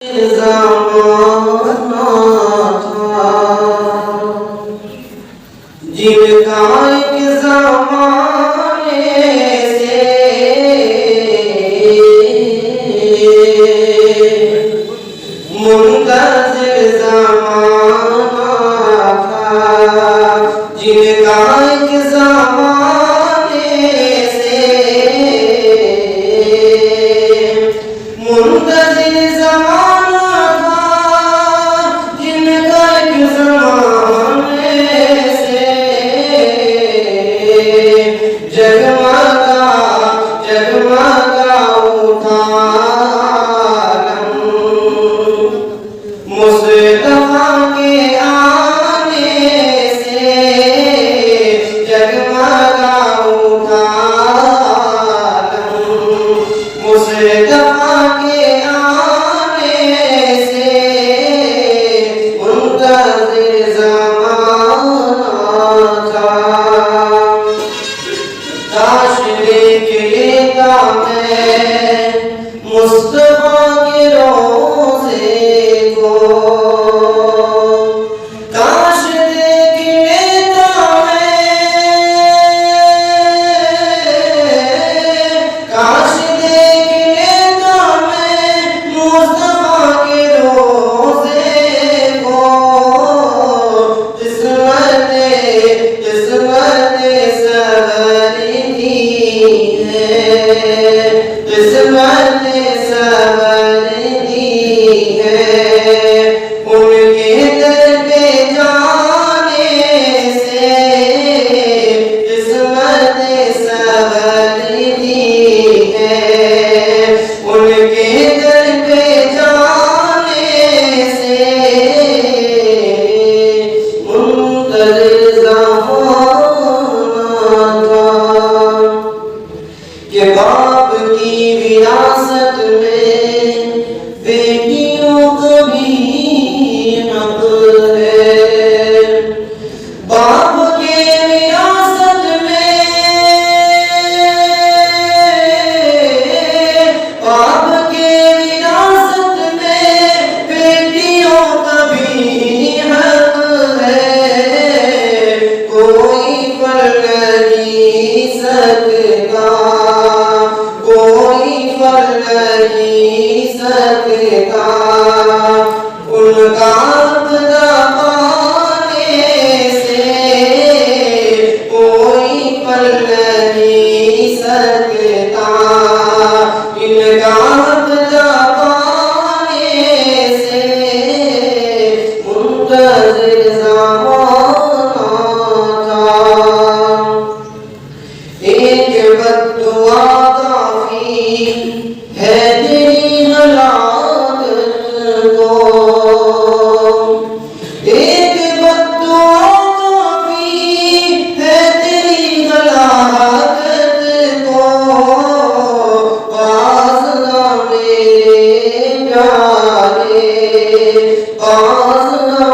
ज़माना था जिनका एक ज़माने से मुंतज़िर ज़माना था, जिनका एक ज़माने से मुंतज़िर ज़माना था, जिनका एक ज़माने से जगमगा जगमगा उठा मुस्तफा के आने से जगमगा उठा मुस्तफा के आने से मुंतज़िर ज़माना था। काश देख लेता मैं मुस्तफा के रोज़े को, काश देख लेता मैं, काश देख लेता मैं मुस्तफा के रोज़े को। किस्मते किस्मते सवरनी है, किस्मते सवरनी है, उनके दर पे जाने से किस्मते सवरनी है, उनके दर पे जाने से मुंतज़िर ज़माना था कि बाप की विरासत में बेटियों का भी हक है। बाप के विरासत में, बाप के विरासत में बेटियों का भी हक है। कोई फल नहीं सकता, कोई फल नहीं सकता उनका अक़दा पाने से, कोई फल नहीं सकता इनका अक़दा पाने से मुंतज़िर ज़माना था। एक बद्दुआ काफ़ी है तेरी हलाकत को, एक बद्दुआ काफ़ी है तेरी हलाकत को। पास ना मेरे प्यारे, पास ना